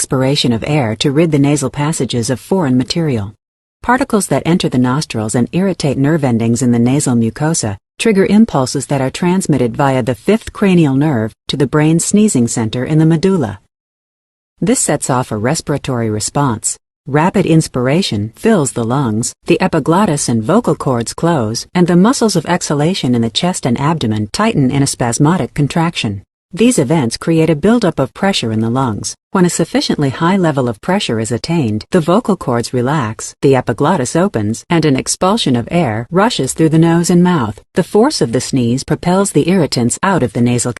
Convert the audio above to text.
expiration of air to rid the nasal passages of foreign material. Particles that enter the nostrils and irritate nerve endings in the nasal mucosa trigger impulses that are transmitted via the fifth cranial nerve to the brain's sneezing center in the medulla. This sets off a respiratory response. Rapid inspiration fills the lungs, the epiglottis and vocal cords close, and the muscles of exhalation in the chest and abdomen tighten in a spasmodic contraction. These events create a buildup of pressure in the lungs. When a sufficiently high level of pressure is attained, the vocal cords relax, the epiglottis opens, and an expulsion of air rushes through the nose and mouth. The force of the sneeze propels the irritants out of the nasal